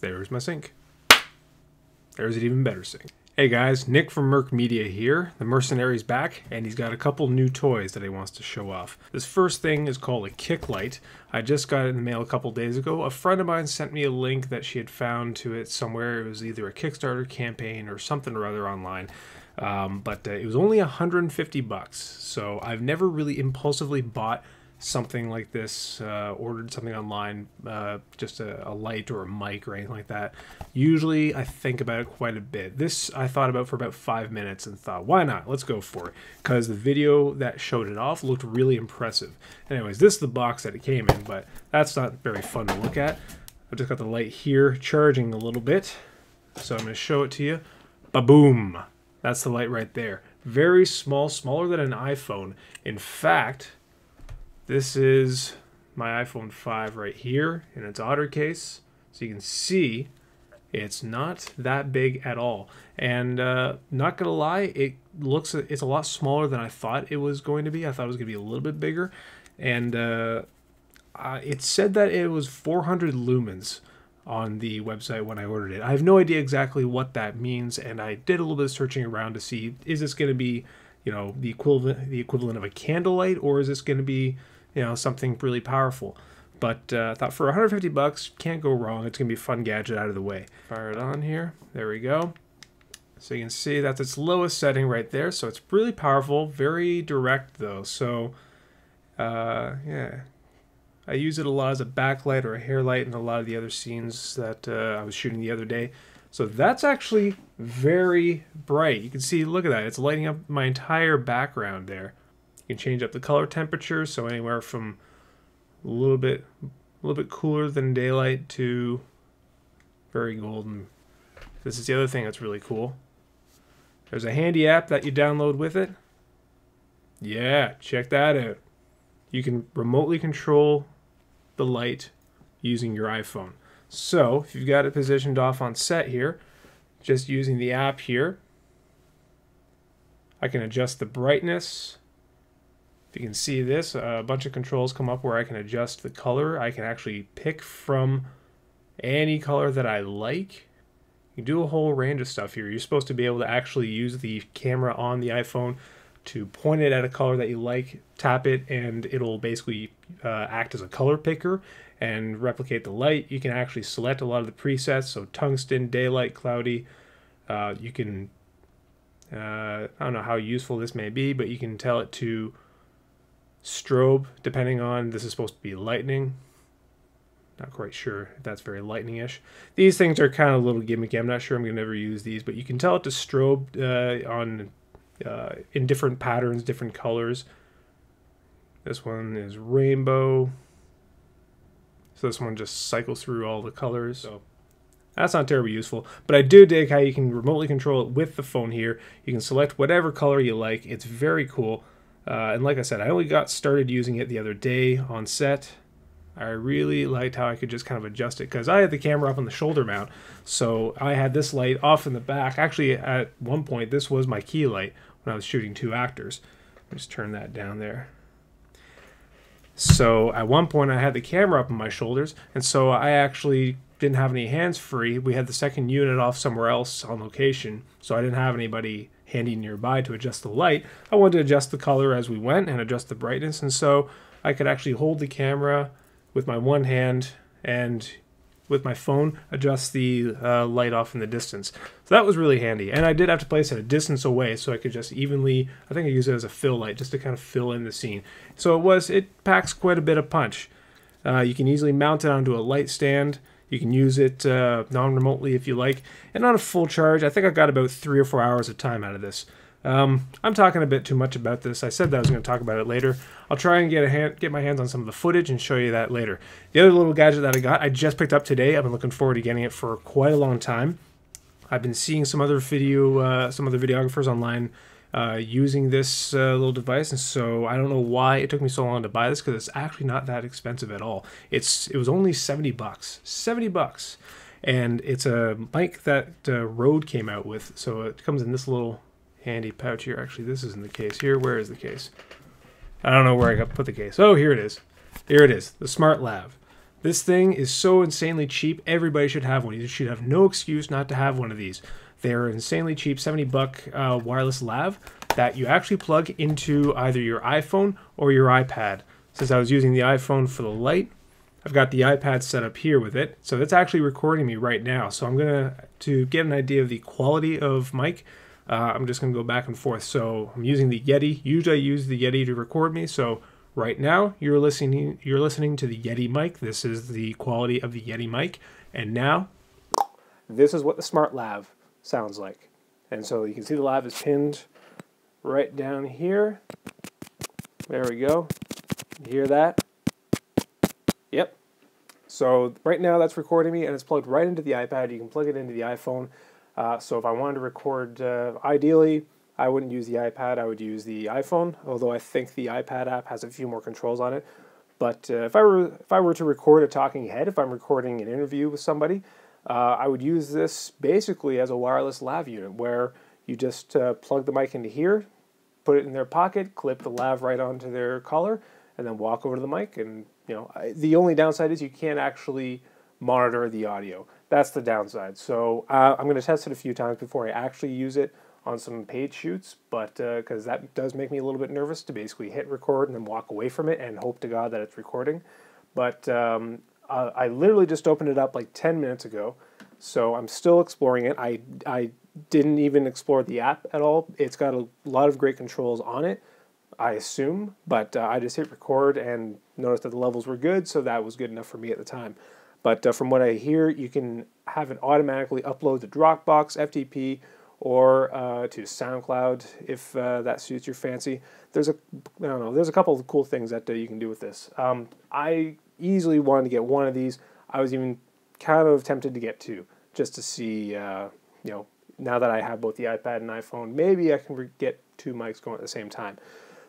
There's my sync. There's an even better sync. Hey guys, Nick from Merc Media here. The Mercenary's back, and he's got a couple new toys that he wants to show off. This first thing is called a kick light. I just got it in the mail a couple days ago. A friend of mine sent me a link that she had found to it somewhere. It was either a Kickstarter campaign or something or other online. But it was only 150 bucks. So I've never really impulsively bought something like this, ordered something online, just a light or a mic or anything like that. Usually I think about it quite a bit. This I thought about for about 5 minutes and thought, why not? Let's go for it. Because the video that showed it off looked really impressive. Anyways, this is the box that it came in, but that's not very fun to look at. I've just got the light here charging a little bit. So I'm going to show it to you. Ba-boom! That's the light right there. Very small, smaller than an iPhone. In fact, this is my iPhone 5 right here in its otter case. So you can see it's not that big at all. And not gonna lie, it's a lot smaller than I thought it was going to be. I thought it was gonna be a little bit bigger. And it said that it was 400 lumens on the website when I ordered it. I have no idea exactly what that means, and I did a little bit of searching around to see, is this gonna be, you know, the equivalent of a candlelight, or is this gonna be, you know, something really powerful? But I thought for 150 bucks, can't go wrong. It's gonna be a fun gadget out of the way. Fire it on here. There we go. So you can see that's its lowest setting right there. So it's really powerful, very direct though. So yeah, I use it a lot as a backlight or a hair light in a lot of the other scenes that I was shooting the other day. So that's actually very bright. You can see, look at that. It's lighting up my entire background there. You can change up the color temperature, so anywhere from a little bit cooler than daylight to very golden. This is the other thing that's really cool. There's a handy app that you download with it. Yeah, check that out. You can remotely control the light using your iPhone. So if you've got it positioned off on set here, just using the app here, I can adjust the brightness. If you can see this, a bunch of controls come up where I can adjust the color. I can actually pick from any color that I like. You can do a whole range of stuff here. You're supposed to be able to actually use the camera on the iPhone to point it at a color that you like, tap it, and it'll basically act as a color picker and replicate the light. You can actually select a lot of the presets, so tungsten, daylight, cloudy. You can, I don't know how useful this may be, but you can tell it to strobe, depending on, this is supposed to be lightning. Not quite sure if that's very lightning-ish. These things are kind of a little gimmicky. I'm not sure I'm going to ever use these, but you can tell it to strobe in different patterns, different colors. This one is rainbow. So this one just cycles through all the colors. So that's not terribly useful, but I do dig how you can remotely control it with the phone here. You can select whatever color you like. It's very cool. And like I said, I only got started using it the other day on set. I really liked how I could just kind of adjust it, because I had the camera up on the shoulder mount, so I had this light off in the back. Actually, at one point, this was my key light when I was shooting 2 actors. Just turn that down there. So at one point, I had the camera up on my shoulders, and so I actually didn't have any hands free. We had the second unit off somewhere else on location, so I didn't have anybody handy nearby to adjust the light. I wanted to adjust the color as we went and adjust the brightness, and so I could actually hold the camera with my one hand and with my phone adjust the light off in the distance. So that was really handy, and I did have to place it a distance away so I could just evenly, I think I used it as a fill light just to kind of fill in the scene. So it packs quite a bit of punch. You can easily mount it onto a light stand. You can use it non-remotely if you like. And on a full charge, I think I got about 3 or 4 hours of time out of this. I'm talking a bit too much about this. I said that I was going to talk about it later. I'll try and get my hands on some of the footage and show you that later. The other little gadget that I just picked up today, I've been looking forward to getting it for quite a long time. I've been seeing some other videographers online using this little device, and so I don't know why it took me so long to buy this, because it's actually not that expensive at all. It was only 70 bucks. 70 bucks. And it's a mic that Rode came out with, so it comes in this little handy pouch here. Actually, this isn't the case here. Where is the case? I don't know where I put the case. Oh, here it is. Here it is, the Smart Lav. This thing is so insanely cheap, everybody should have one. You should have no excuse not to have one of these. They're insanely cheap, $70 wireless lav that you actually plug into either your iPhone or your iPad. Since I was using the iPhone for the light, I've got the iPad set up here with it. So it's actually recording me right now. So I'm to get an idea of the quality of mic, I'm just gonna go back and forth. So I'm using the Yeti. Usually I use the Yeti to record me. So right now you're listening to the Yeti mic. This is the quality of the Yeti mic. And now this is what the Smart Lav sounds like. And so you can see the lav is pinned right down here. There we go. You hear that? Yep. So right now that's recording me, and it's plugged right into the iPad. You can plug it into the iPhone. So if I wanted to record, ideally, I wouldn't use the iPad. I would use the iPhone, although I think the iPad app has a few more controls on it. But if I were to record a talking head, if I'm recording an interview with somebody, I would use this basically as a wireless lav unit, where you just plug the mic into here, put it in their pocket, clip the lav right onto their collar, and then walk over to the mic. And the only downside is you can't actually monitor the audio. That's the downside. So I'm going to test it a few times before I actually use it on some paid shoots, but because that does make me a little bit nervous to basically hit record and then walk away from it and hope to God that it's recording. But I literally just opened it up like 10 minutes ago, so I'm still exploring it. I didn't even explore the app at all. It's got a lot of great controls on it, I assume, but I just hit record and noticed that the levels were good, so that was good enough for me at the time. But from what I hear, you can have it automatically upload to Dropbox, FTP, or to SoundCloud if that suits your fancy. There's a couple of cool things that you can do with this. I easily wanted to get one of these. I was even kind of tempted to get two, just to see, now that I have both the iPad and iPhone, maybe I can get two mics going at the same time.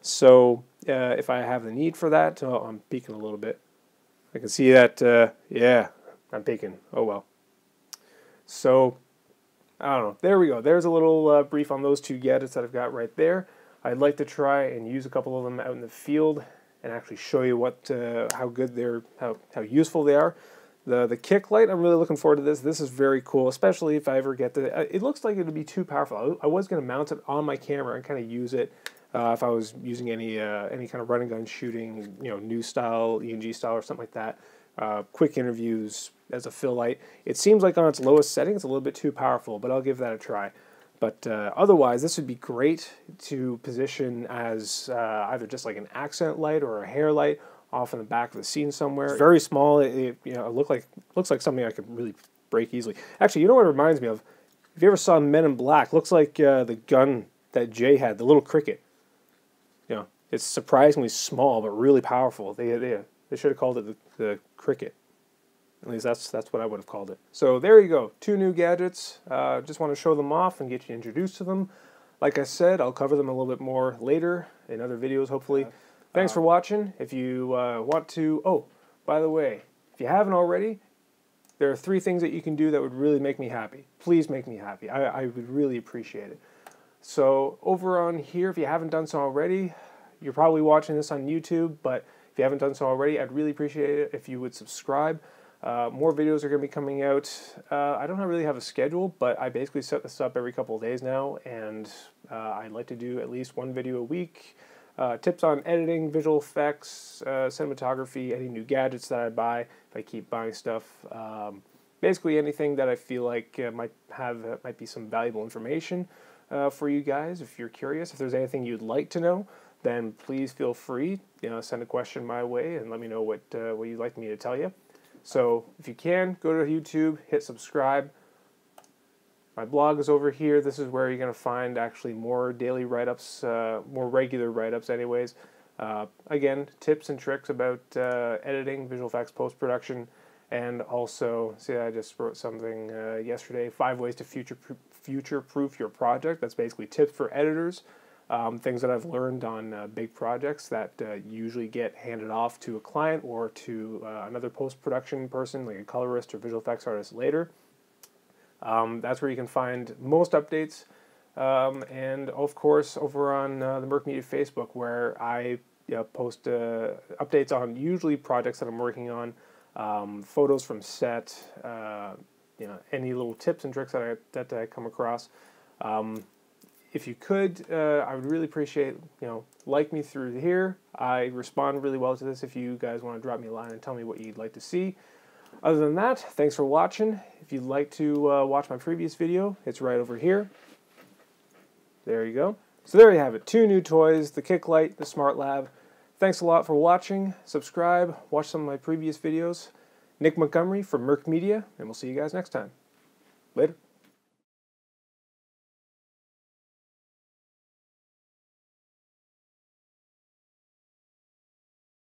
So if I have the need for that, I'm peeking a little bit. I can see that, yeah, I'm peeking. Oh well. So, I don't know. There we go. There's a little brief on those two gadgets that I've got right there. I'd like to try and use a couple of them out in the field and actually show you how good they're, how useful they are. The kick light, I'm really looking forward to this. This is very cool, especially if I ever get it looks like it would be too powerful. I was going to mount it on my camera and kind of use it if I was using any kind of run and gun shooting, new style, ENG style or something like that. Quick interviews as a fill light. It seems like on its lowest setting it's a little bit too powerful, but I'll give that a try. But otherwise, this would be great to position as either just like an accent light or a hair light off in the back of the scene somewhere. It's very small. It looks like something I could really break easily. Actually, you know what it reminds me of? If you ever saw Men in Black, looks like the gun that Jay had, the little cricket. It's surprisingly small but really powerful. They should have called it the cricket. At least that's what I would have called it. So there you go. Two new gadgets. Just want to show them off and get you introduced to them. Like I said, I'll cover them a little bit more later in other videos, hopefully. Thanks for watching. If you want to... Oh, by the way, if you haven't already, there are 3 things that you can do that would really make me happy. Please make me happy. I would really appreciate it. So over on here, if you haven't done so already, you're probably watching this on YouTube, but if you haven't done so already, I'd really appreciate it if you would subscribe. More videos are going to be coming out. I don't really have a schedule, but I basically set this up every couple of days now, and I'd like to do at least 1 video a week. Tips on editing, visual effects, cinematography, any new gadgets that I buy, if I keep buying stuff. Basically anything that I feel like might be some valuable information for you guys. If you're curious, if there's anything you'd like to know, then please feel free, send a question my way and let me know what you'd like me to tell you. So if you can, go to YouTube, hit subscribe. My blog is over here. This is where you're going to find actually more daily write-ups, more regular write-ups anyways. Again, tips and tricks about editing, visual effects, post-production, and also, see, I just wrote something yesterday, 5 ways to future-proof your project. That's basically tips for editors. Things that I've learned on big projects that usually get handed off to a client or to another post-production person, like a colorist or visual effects artist later. That's where you can find most updates. And of course, over on the Merc Media Facebook, where I post updates on usually projects that I'm working on, photos from set, you know, any little tips and tricks that I come across. If you could, I would really appreciate, you know, like me through here. I respond really well to this if you guys want to drop me a line and tell me what you'd like to see. Other than that, thanks for watching. If you'd like to watch my previous video, it's right over here. There you go. So there you have it. 2 new toys, the Kick Light, the Smart Lab. Thanks a lot for watching. Subscribe, watch some of my previous videos. Nick Montgomery from Merc Media, and we'll see you guys next time. Later.